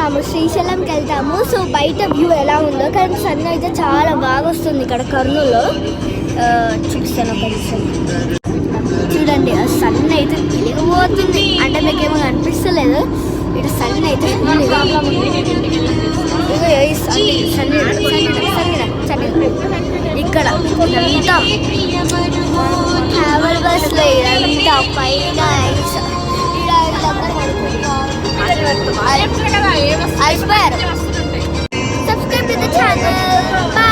వెళ్తున్నాము, శ్రీశైలంకి వెళ్తాము. సో బయట వ్యూ ఎలా ఉందో, కానీ సన్ అయితే చాలా బాగా వస్తుంది ఇక్కడ కర్నూలులో. చూపిస్తాను ఒక నిమిషం. చూడండి ఆ సన్ అయితే వెలిగిపోతుంది, అంటే మీకేమో అనిపిస్తలేదు. ఇటు సన్ అయితే ఇక్కడ ఇదంతా ట్రావెల్ బస్లో ఇదంతా పైన అయిపోయారు. Subscribe to the channel.